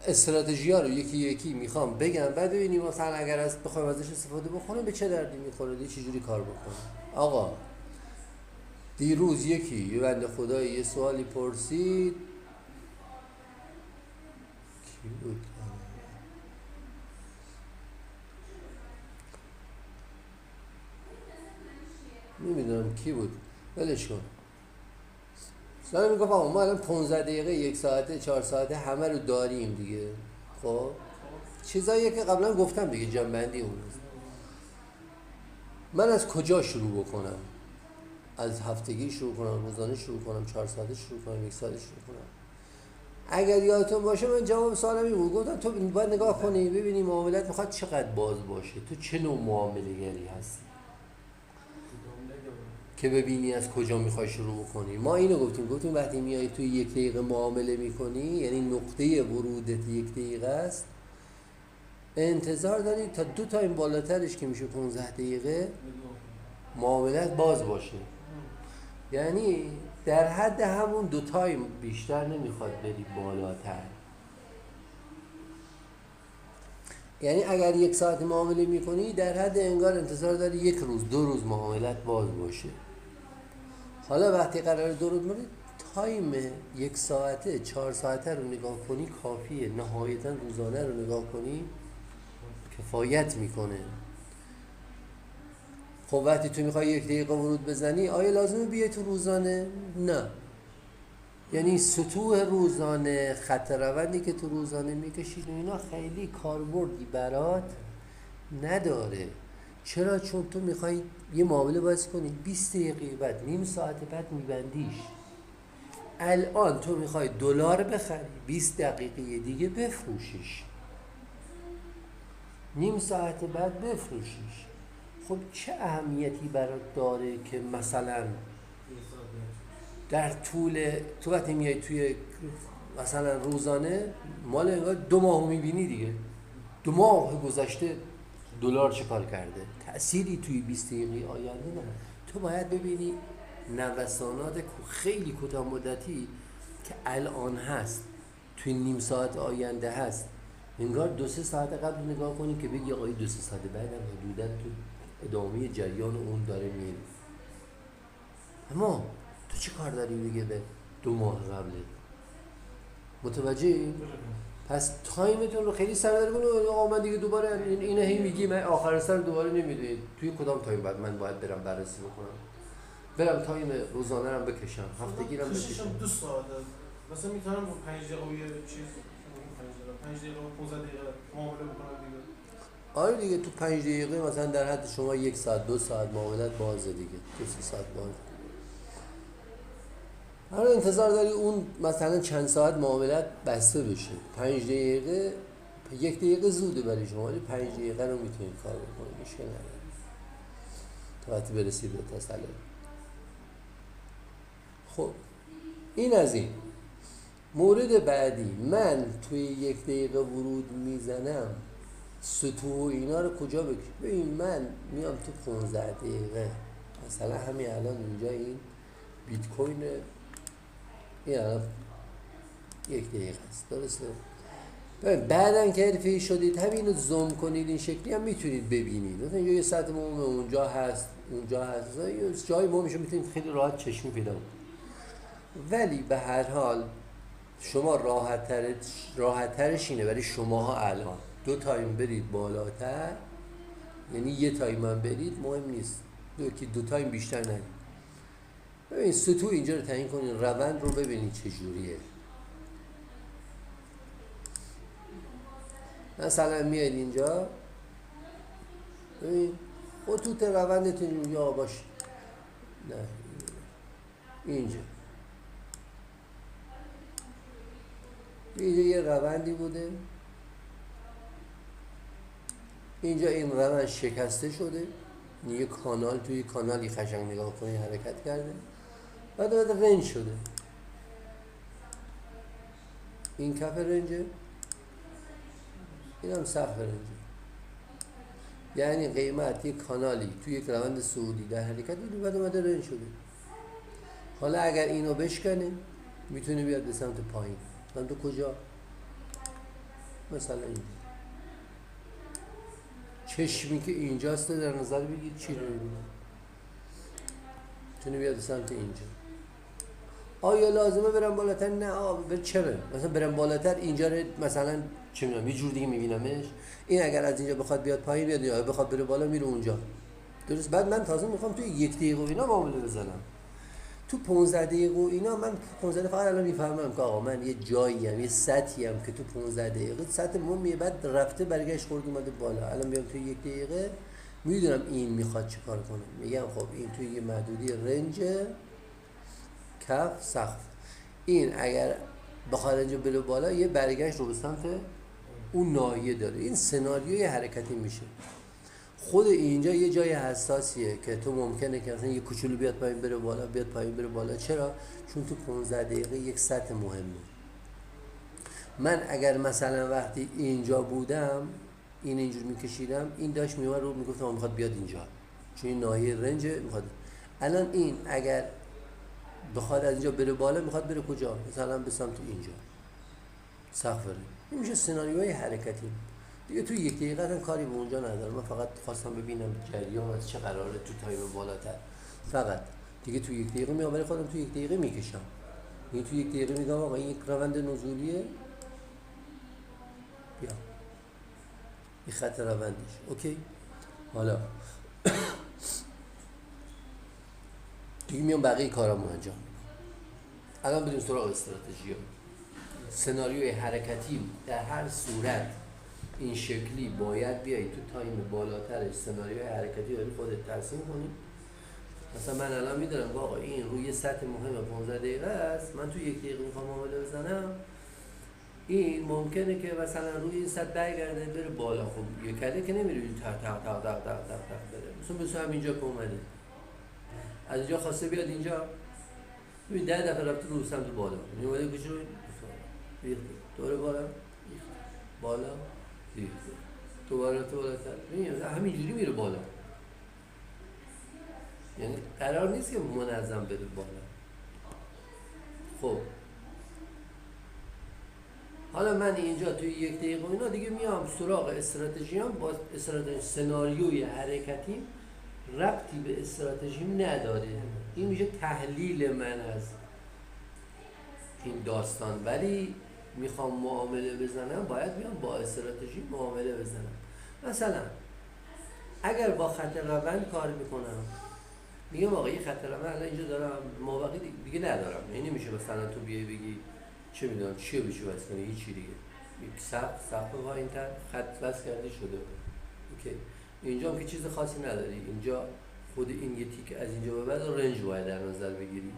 استراتژی ها رو یکی یکی میخوام بگم، بعد ببینیم مثلا اگر از بخوایم ازش استفاده بکنیم به چه دردی میخوره، چه جوری کار بکنیم. آقا دیروز یه بنده خدایی یه سوالی پرسید، کی بود؟ نمیدونم کی بود، ولش کن. مثلا میگفت آقا ما الان 15 دقیقه، 1 ساعته، 4 ساعته همه رو داریم دیگه. خب چیزایی که قبلا گفتم دیگه، جنبندی اون. من از کجا شروع بکنم؟ از هفتگی شروع کنم، روزانه شروع کنم، 4 ساعته شروع کنم، 1 ساعته شروع کنم؟ اگر یادتون باشه من جواب سوالم این بود، گفتم تو باید نگاه کنی ببینی معاملت میخواد چقدر باز باشه، تو چه نوع معامله‌گری هستی که ببینی از کجا میخوای شروع کنی. ما اینو گفتیم وقتی میای توی 1 دقیقه معامله میکنی، یعنی نقطه ورودت 1 دقیقه است، انتظار داری تا 2 تایم بالاترش که میشه 15 دقیقه معاملت باز باشه. یعنی در حد همون 2 تایم بیشتر نمیخواد بری بالاتر. یعنی اگر 1 ساعت معامله میکنی در حد انگار انتظار داری 1 روز 2 روز معاملت باز باشه. حالا وقتی قرار 2 روز مورد تایم 1 ساعته 4 ساعته رو نگاه کنی کافیه. نهایتا روزانه رو نگاه کنی کفایت میکنه. خب وقتی تو میخوای 1 دقیقه ورود بزنی، آیا لازمه بیای تو روزانه؟ نه. یعنی سطوح روزانه، خط روندی که تو روزانه میکشید و اینا خیلی کاربردی برات نداره. چرا؟ چون تو میخوای یه معامله باز کنی 20 دقیقه بعد، نیم ساعت بعد میبندیش. الان تو میخوای دلار بخری، 20 دقیقه دیگه بفروشیش، نیم ساعت بعد بفروشیش. خب چه اهمیتی برات داره که مثلا در طول تو وقتی میای توی مثلا روزانه مال انگار 2 ماه میبینی دیگه، 2 ماه گذشته دلار چه کار کرده، تأثیری توی 20 دقیقه آینده نه. تو باید ببینی نوسانات خیلی کوتاه مدتی که الان هست، توی نیم ساعت آینده هست، انگار 2-3 ساعت قبل نگاه کنی که بگی آقای 2-3 ساعت بعد هم حدوداً تو ادامه جریان اون داره میره. اما تو چه کار داری دیگه به 2 ماه قبله؟ متوجهی؟ پس تایمتون رو خیلی سردر کنید. آقا من دیگه دوباره اینو هی میگی، من آخر سر دوباره نمیدونید توی کدام تایم بعد من باید برم بررسی بکنم، برم تایم روزانه رو بکشم، هفتگی رو بکشم. 2 ساعت مثلا میتونم با 5 دقیقه یه چیز 5 دقیقه 15 دقیقه معامله بکنم دیگه. آره دیگه تو 5 دقیقه مثلا در حد شما 1 ساعت 2 ساعت معاملت بازه دیگه، 2-3 ساعت باز. حالا انتظار داری اون مثلا چند ساعت معاملت بسته بشه. 5 دقیقه 1 دقیقه زوده برای شما، ولی 5 دقیقه رو میتونید کار بکنید، مشکل نداره تا وقتی برسید به تسلط. خب این از این. مورد بعدی، من توی 1 دقیقه ورود میزنم، سطوح اینا رو کجا بکشم؟ ببین من میام تو 15 دقیقه، مثلا همین الان اینجا این بیت کوین این الان 1 دقیقه است، درسته؟ بعدن که حرفه‌ای شدید همینو زوم کنید این شکلی هم میتونید ببینید. مثلا اینجا یه سطح مهم اونجا هست، اونجا هست، یه جای مهمش میتونید خیلی راحت چشمی پیدا کنید. ولی به هر حال شما راحت ترش اینه برای شماها الان 2 تایم برید بالاتر، یعنی 1 تایم هم برید مهم نیست، 2 تایم بیشتر نرید. ببین سطوح اینجا رو تعیین کنید، روند رو ببینید چجوریه. مثلا میاد اینجا ببین خطوط روندتون اینجا باشه، نه اینجا یه روندی بوده، اینجا این روند شکسته شده، یه کانال توی کانالی قشنگ نگاه کنی حرکت کرده، بعد رنج شده، این کف رنجه، این هم سقف رنجه. یعنی قیمت یک کانالی توی یک روند صعودی در حرکت بود، بعد اومده رنج شده. حالا اگر اینو بشکنه میتونه بیاد به سمت پایین. سمت کجا؟ مثلا این چشمی که اینجاست در نظر بگید چی رو می‌بینید؟ میتونه بیاد سمت اینجا. آیا لازمه برم بالاتر؟ نه آقا چرا؟ مثلا برم بالاتر اینجا رو مثلا چه می‌دونم یه جور دیگه می‌بینمش. این اگر از اینجا بخواد بیاد پایین بیاد یا بخواد بره بالا میره اونجا. درست. بعد من تازه میخوام توی 1 دقیقه و اینا معامله بزنم. تو 15 دقیقه و اینا من 15 دقیقه فقط الان میفهمم که آقا من یه جاییم، یه سطحیم که تو 15 دقیقه سطح مهمیه، بعد رفته برگشت خورد اومده بالا. الان بیام توی 1 دقیقه میدونم این میخواد چیکار کنه. میگم خب این توی یه محدودی رنج کف سقف، این اگر بخواد اینجا بره بالا یه برگشت رو به سمت اون ناحیه داره. این سناریوی حرکتی میشه. خود اینجا یه جای حساسیه که تو ممکنه که مثلا یه کوچولو بیاد پایین بره بالا، بیاد پایین بره بالا. چرا؟ چون تو 15 دقیقه یک سطح مهمه. من اگر مثلا وقتی اینجا بودم این اینجور میکشیدم، این داشت میومد رو میگفت ما میخواد بیاد اینجا، چون این ناحیه رنج میخواد. الان این اگر بخواد از اینجا بره بالا میخواد بره کجا؟ مثلا به سمت اینجا سقف رنج. این میشه سناریوی حرکتی. دیگه تو 1 دقیقه کاری به اونجا ندارم. من فقط خواستم ببینم جریان از چه قراره تو تایم بالاتر. فقط دیگه تو 1 دقیقه میام، ولی خودم تو 1 دقیقه میکشم. این تو 1 دقیقه میگم آقا این یک روند نزولیه، بیا این خط روندش. اوکی. حالا دیگه میام بقیه کارامو انجام میدم. الان بریم سراغ استراتژی. سناریوی حرکتی در هر صورت این شکلی باید بیایی تو تایم بالاترش سناریوی حرکتی داری خودت ترسیم کنی. مثلا من الان میدونم آقا این روی سطح مهم 15 دقیقه است، من تو 1 دقیقه میخوام معامله بزنم، این ممکنه که مثلا روی این سطح برگرده بره بالا. خب یه کله که نمیره تق تق تق تق تق تق بره. مثلا همینجا که اومده از اینجا خواسته بیاد اینجا، ببین 10 دفعه رفته رو سمت بالا، اومده کجا ریخته دوره بالا بالا ریخته دوباره تو بالاتر، همینجوری میره بالا. یعنی قرار نیست که منظم بره بالا. خب حالا من اینجا توی 1 دقیقه اینا دیگه میام سراغ استراتژیام. با استراتژی سناریوی حرکتی ربطی به استراتژیم نداره. این میشه تحلیل من از این داستان. ولی میخوام معامله بزنم باید بیام با استراتژی معامله بزنم. مثلا اگر با خط روند کار میکنم، میگم آقا یه خط روند الان اینجا دارم، مابقی دیگه ندارم. یعنی نمیشه مثلا تو بیای بگی چه میدونم چیه بشه بس کنی، هیچی دیگه. سقف پایین‌تر خط بس کرده شده. اوکی. اینجا هم که چیز خاصی نداری. اینجا خود این یه تیک از اینجا به بعد رنج باید در نظر بگیری.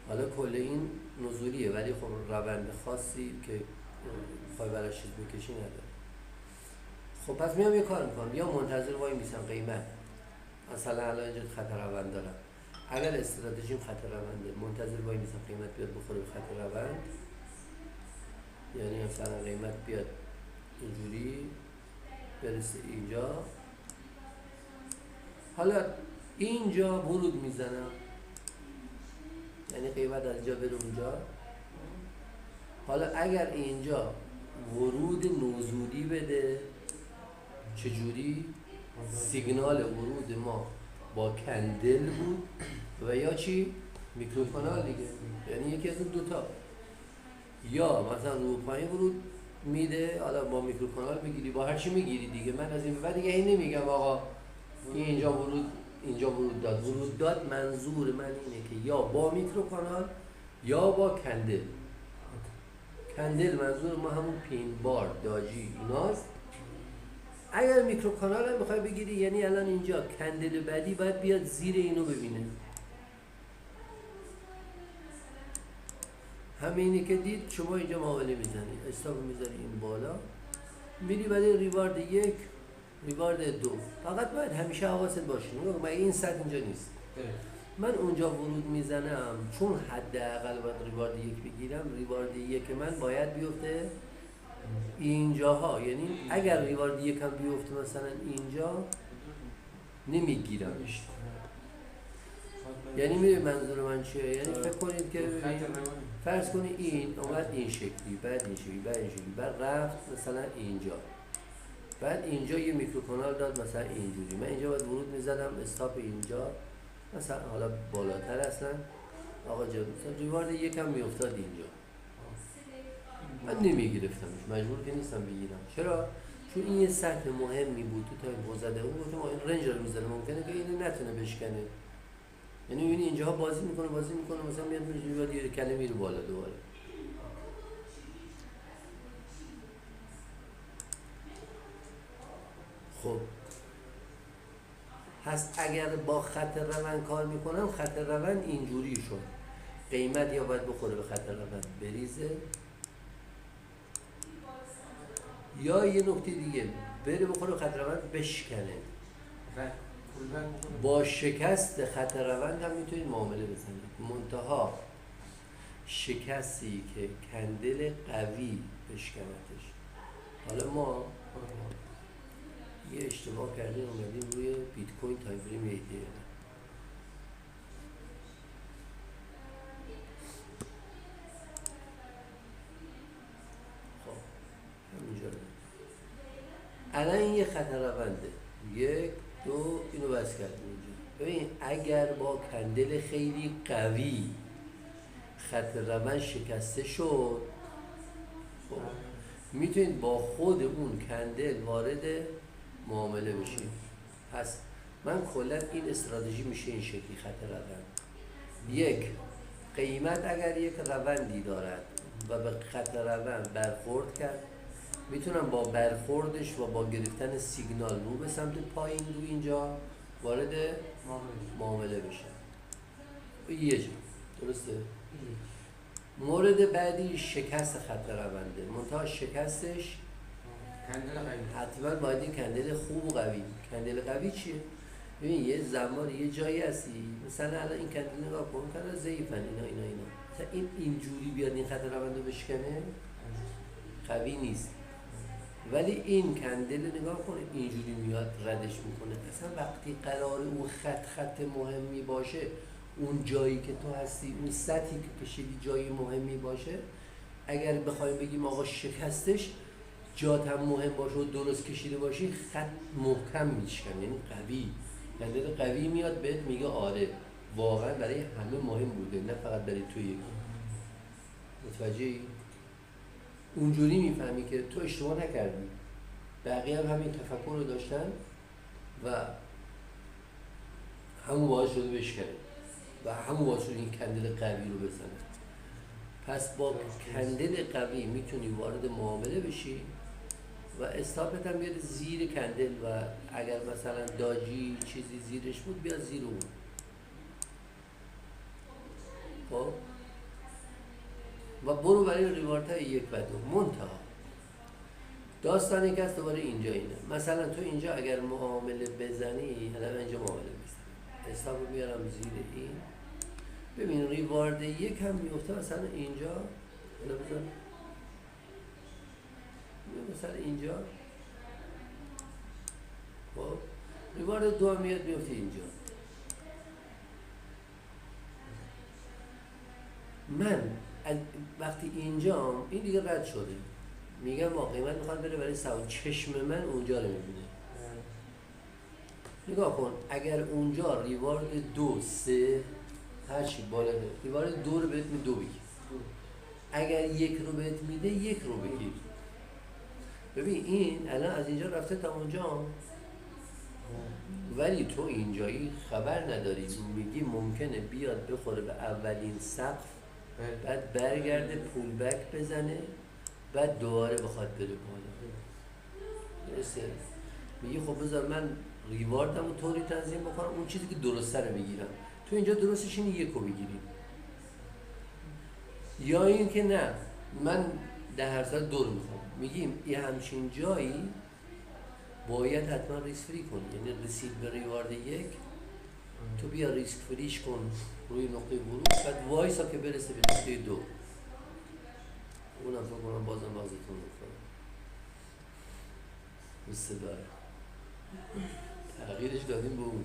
حالا کل این نزولیه، ولی خب روند خاصی که خواهی براش چیز بکشی نداره. خب پس میام یه کار میکنم، یا منتظر وای میسم قیمت، مثلا الان اینجا خط روند دارم، اگر استراتژیم خط رونده منتظر وای میسم قیمت بیاد بخوره به خط روند. یعنی مثلا قیمت بیاد اینجوری برسه اینجا، حالا اینجا ورود میزنم، یعنی قیمت از اینجا بره اونجا. حالا اگر اینجا ورود نزولی بده، چجوری؟ سیگنال ورود ما با کندل بود و یا چی؟ میکروکانال دیگه، یعنی یکی از اون دوتا. یا مثلا رو پایین ورود میده، حالا با میکروکانال میگیری، با هر چی میگیری دیگه. من از این به بعد دیگه این نمیگم آقا این اینجا ورود داد. ورود داد منظور من اینه که یا با میکروکانال یا با کندل. کندل منظور ما همون پین بار داجی ایناست. اگر میکروکانال هم میخوای بگیری، یعنی الان اینجا کندل بعدی باید بیاد زیر اینو ببینه. همینی که دید شما اینجا معامله میزنی، استاپ میذاری این بالا، میری برای ریوارد 1، ریوارد 2. فقط باید همیشه حواست باشه من این سطح اینجا نیست. من اونجا ورود میزنم چون حداقل باید ریوارد 1 بگیرم. ریوارد 1 من باید بیفته اینجاها، یعنی اگر ریوارد 1 هم بیفته مثلا اینجا نمیگیرمش. یعنی میدونی منظور من چیه؟ یعنی فکر کنید که خط ببینید روانی. فرض کنید این اومد این شکلی، بعد این شکلی، بعد این شکلی، بعد رفت مثلا اینجا، بعد اینجا یه میکروکانال داد مثلا اینجوری، من اینجا باید ورود میزدم استاپ اینجا مثلا حالا بالاتر اصلا آقا جان مثلا ریوارد یکم میافتاد اینجا، من نمیگرفتمش، مجبور که نیستم بگیرم. چرا؟ چون این یه سطح مهمی بود تو تایم گذشته اون گفتم این رنج رو میزنه ممکنه که اینو نتونه بشکنه، یعنی این اینجاها بازی میکنه مثلا میاد میره بعد یه کله میره بالا دوباره. خب پس اگر با خط روند کار میکنم خط روند اینجوری شد، قیمت یا باید بخوره به خط روند بریزه یا یه نکته دیگه بره بخوره به خط روند بشکنه. با شکست خط روند هم میتونید معامله بزنید، منتها شکستی که کندل قوی بشکنتش. حالا ما یه اشتباه کردیم اومدیم روی بیت کوین تایم فریم یه ایده خب همینجا الان این یه خط رونده، یک دو اینو بس کردیم اینجا. ببین اگر با کندل خیلی قوی خط روند شکسته شد، خب میتونید با خود اون کندل وارد معامله بشید. پس من کلا این استراتژی میشه این شکلی خط روند. یک، قیمت اگر یک روندی دارد و به خط روند برخورد کرد، میتونم با برخوردش و با گرفتن سیگنال رو به سمت پایین رو اینجا وارد معامله بشم. یه جا درسته؟ مورد بعدی شکست خط رونده، منتها شکستش حتما باید این کندل خوب و قوی. کندل قوی چیه؟ ببین یه زمان یه جایی هستی مثلا الان این کندل نگاه کن کندل ضعیفن اینا مثلا این اینجوری بیاد این خط روند رو بشکنه قوی نیست، ولی این کندل نگاه کن اینجوری میاد ردش میکنه. اصلا وقتی قرار اون خط مهمی باشه، اون جایی که تو هستی اون سطحی که کشیدی جایی مهمی باشه، اگر بخوایم بگیم آقا شکستش جات هم مهم باشه و درست کشیده باشی خط محکم میشکنه، یعنی قوی، کندل قوی میاد بهت میگه آره واقعا برای همه مهم بوده نه فقط برای تو یکی. متوجهی؟ اونجوری میفهمی که تو اشتباه نکردی، بقیه هم همین تفکر رو داشتن و همون باعث شده بشکنه و همون باعث شده این کندل قوی رو بزنه. پس با کندل قوی میتونی وارد معامله بشی و استاپت هم بیاد زیر کندل و اگر مثلا داجی چیزی زیرش بود بیاد زیر اون. خب و برو برای ریوارد های یک و دو. منتها داستانی که هست دوباره اینجا اینه، مثلا تو اینجا اگر معامله بزنی، الان اینجا معامله بزنی استاپ رو میارم زیر این، ببین ریوارد یک هم میفته مثلا اینجا، مثلا اینجا، خب ریوارد دو هم میاد میفته اینجا. من وقتی اینجا این دیگه رد شده میگم با قیمت میخواد بره برای سوا، چشم من اونجا رو میبینه. نگاه کن اگر اونجا ریوارد دو سه هرچی بالا ده ریوارد دو رو بهت میده دو بگیر، اگر یک رو بهت میده یک رو بگیر. ببین این الان از اینجا رفته تا اونجا ولی تو اینجایی خبر نداری، میگی ممکنه بیاد بخوره به اولین سقف بعد برگرده پول بک بزنه بعد دوباره بخواد بره بالا. درسته؟ میگی خب بذار من ریواردم رو طوری تنظیم بکنم اون چیزی که درسته رو بگیرم. تو اینجا درستش اینه یک رو بگیریم یا این که نه من 10% دو رو میخوام. میگیم یه همچین جایی باید حتما ریسک فری کنی، یعنی رسید به ریوارد یک تو بیا ریسک فریش کن روی نقطه ورود بعد وایسا که برسه به نقطه دو. اونم فکر کنم بازتون میکنم دوسته داره تغییرش دادیم به اون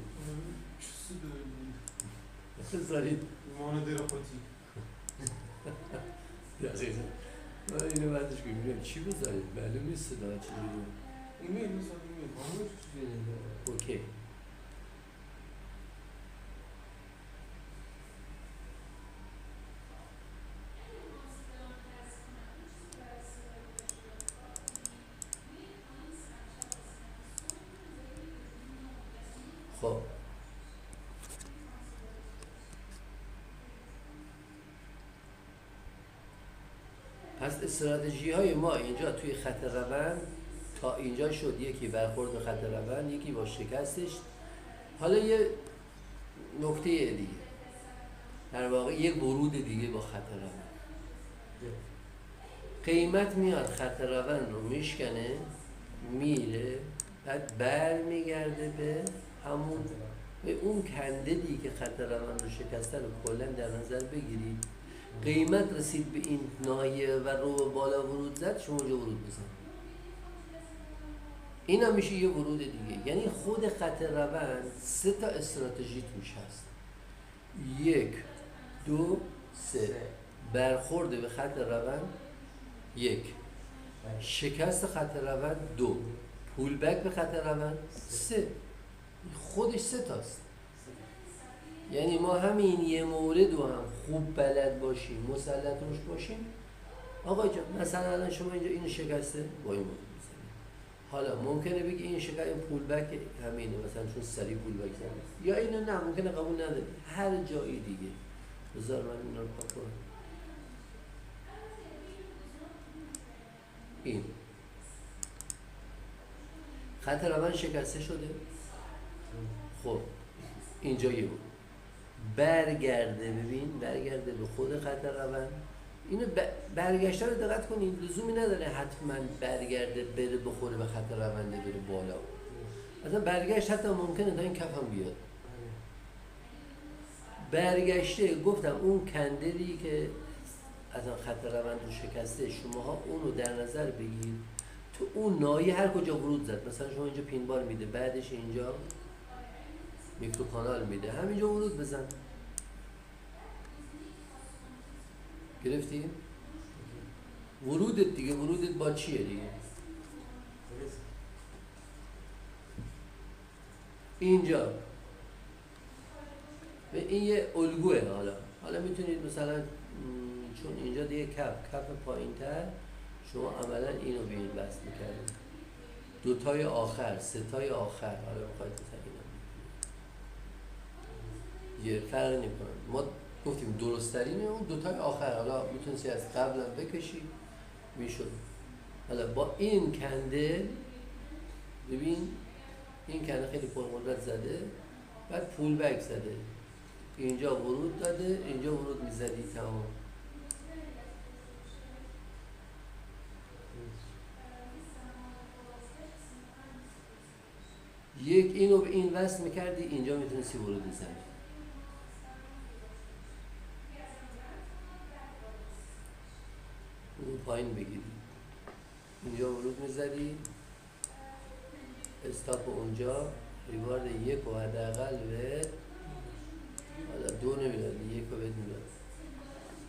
بذارید مانو در خودی دقیقا من اینو بعدش ببینم چی بذارید معلوم نیست صدا چجوری. ایمیل مثلا ایمیل مانو چیه؟ اوکی. خب پس استراتژی های ما اینجا توی خط روند تا اینجا شد، یکی برخورد به خط روند، یکی با شکستش. حالا یه نکته دیگه، در واقع یک ورود دیگه با خط روند. قیمت میاد خط روند رو میشکنه، میره، بعد بر میگرده به همون، به اون کنده‌ای که خط روند رو شکسته رو کلا در نظر بگیرید. قیمت رسید به این ناحیه و رو به بالا ورود زد، شما اونجا ورود بزن. این هم میشه یه ورود دیگه. یعنی خود خط روند 3 تا استراتژی توش هست. 1 2 3. برخورد به خط روند 1، شکست خط روند 2، پول بک به خط روند 3. خودش 3 تاست. یعنی ما همین یه مورد رو هم خوب بلد باشیم، مسلط روش باشیم. آقا جان مثلا الان شما اینجا اینو شکسته، با این مورد میزنید. حالا ممکنه بگی این شکست، این پول بک همینه، مثلا چون سریع پول بک زنید، یا اینو نه ممکنه قبول نداری، هر جایی دیگه. بذار من اینا رو پاک کنم. این خط روند شکسته شده. خب اینجا یه بود، برگرده، ببین برگرده به خود خط روند. اینو برگشته رو دقت کنید، لزومی نداره حتما برگرده بره بخوره به خط رونده بره بالا. مثلا برگشت حتی ممکنه تا این کف هم بیاد. برگشته گفتم اون کندری که از خط روند رو شکسته، شماها اون رو در نظر بگیر، تو اون ناحیه هر کجا ورود زد. مثلا شما اینجا پین بار میده، بعدش اینجا میکرو کانال میده، همینجا ورود بزن. گرفتی؟ ورودت دیگه، ورودت با چیه دیگه؟ اینجا به این یه الگوه. حالا میتونید مثلا چون اینجا دیگه کف پایین تر، شما عملا اینو به این بست میکردید، 2 تای آخر، 3 تای آخر. حالا میخواید مثلا اینا یه فرق نمیکنه. ما گفتیم درست ترینه اون 2 تای آخر. حالا میتونید از قبل هم بکشید میشد. حالا با این کنده، ببین این کنده خیلی پرقدرت زده، بعد پول بک زده، اینجا ورود داده، اینجا ورود میزدی، تمام. یک اینو به این وصل میکردی، اینجا میتونستی ورود بزنی. اون پایین بگیری، اینجا ورود میزدی، استاپ اونجا، ریوارد 1 و حداقل به حالا 2 نمیدادی، 1 رو بهت میداد.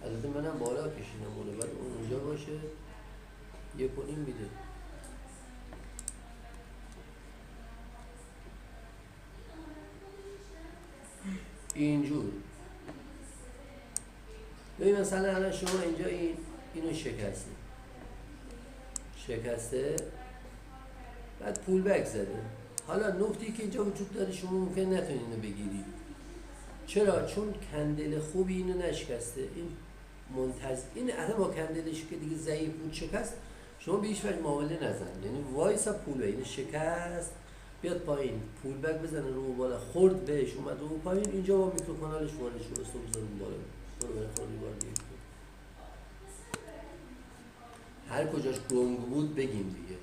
البته منم بالا کشیدم اونو، بعد اون اونجا باشه 1.5 میده. اینجور. ببین مثلا الان شما اینجا اینو شکسته، بعد پول بک زده. حالا نکته‌ای که اینجا وجود داره، شما ممکن نتونید اینو بگیرید. چرا؟ چون کندل خوبی اینو نشکسته. این اصلا با کندلش که دیگه ضعیف بود شکست، شما به هیچ وجه معامله نزن. یعنی وایسا پول اینو شکست، بیاد پایین، پول بک بزنه رو بالا، خورد بهش، اومد رو پایین، اینجا با میکرو کانالش وارد شد، استوب بزنه بالا، خورد وارد. هر کجاش گنگ بود بگیم دیگه.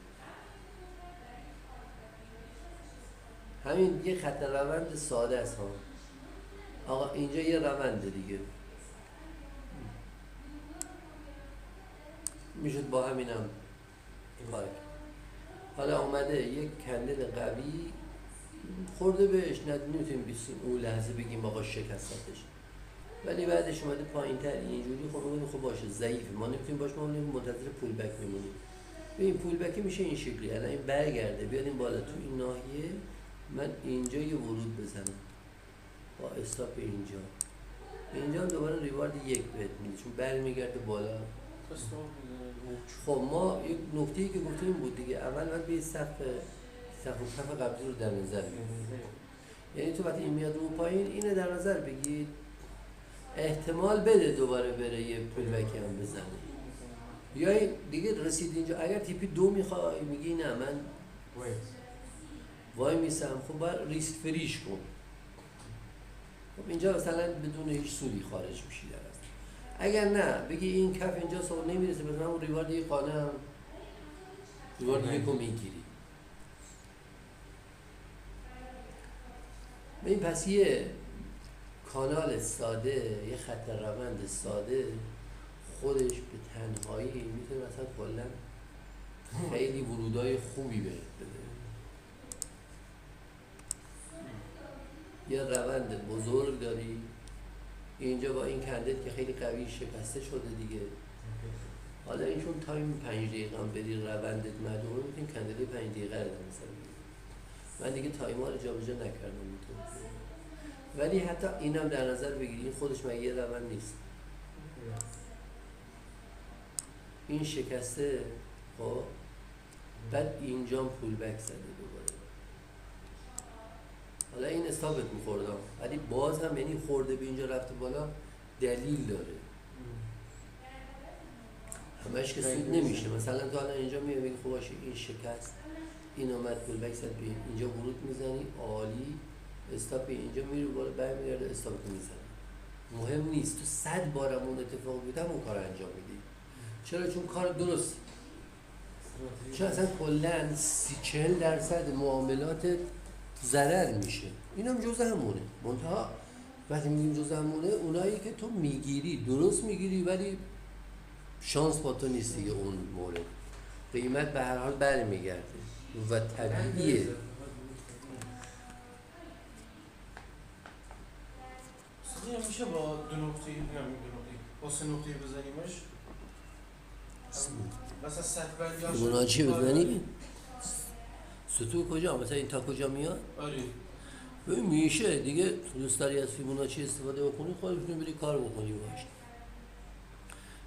همین یه خط روند ساده است ها. آقا اینجا یه رونده دیگه، میشد با همینم کار. حالا اومده یک کندل قوی خورده بهش، نمیتونیم بیستیم اون لحظه بگیم آقا شکستش. ولی بعدش اومده پایین تر اینجوری، خب میگم خب باشه ضعیفه، ما نمیتونیم باش، ما منتظر پول بک بمونیم. این پول بکی میشه این شکلی، الان این برگرده بیاد این بالا تو این ناحیه، من اینجا یه ورود بزنم با استاپ اینجا هم دوباره ریوارد 1 بهت میده چون برمیگرده بالا. خب ما یک نکته‌ای که گفتیم این بود دیگه، اول باید به سقف و کف قبلی رو در نظر بگیرید. یعنی تو وقتی این میاد رو پایین اینو در نظر بگید، احتمال بده دوباره بره یه پول بکی هم بزنه، یا دیگه رسید اینجا اگر تیپی 2 میخوای میگی نه من وای میسم، خب باید ریسک فریش کن. خب اینجا مثلا بدون هیچ سودی خارج میشی در اصل. اگر نه بگی این کف اینجا سوال نمیرسه، مثلا اون ریوارد یک قانه هم ریوارد یکو میگیری. این پس یه کانال ساده، یه خط روند ساده خودش به تنهایی میتونه مثلا کلا خیلی ورودای خوبی بهت بده. یه روند بزرگ داری اینجا با این کندت که خیلی قوی شکسته شده دیگه. حالا این چون تایم 5 دقیقه هم بری روندت معلومه، میتونی کندل 5 دقیقه رو مثلا من دیگه تایما رو جابجا نکردم میتونم، ولی حتی اینم در نظر بگیری این خودش مگه یه روند نیست. این شکسته، خب بعد اینجا پول بک زده دوباره. حالا این استابت میخوردم ولی باز هم یعنی خورده به اینجا رفته بالا دلیل داره، همش که سود نمیشه. مثلا تو الان اینجا میبینی خب باشه این شکست، این اومد پول بک زد به اینجا ورود میزنی عالی، استاپ اینجا میره بالا برمیگرده استاپ میزنی. مهم نیست تو 100 بارم اون اتفاق بیفته اون کار انجام میدی. چرا؟ چون کار درست، چون اصلا کلا 40% معاملات ضرر میشه. اینم جزء همونه. منتها وقتی میگیم جزء همونه، اونایی که تو میگیری درست میگیری ولی شانس با تو نیست دیگه، اون مورد قیمت به هر حال برمیگرده و طبیعیه. صدقی میشه با 2 نقطه با 3 نقطه بزنیمش؟ مثلا سطح یا فیبوناچی بزنی؟ سطوح کجا؟ مثلا این تا کجا میاد؟ آره ببین میشه دیگه. دوست داری از فیبوناچی استفاده بکنی خودت میتونی بری کار بکنی باش.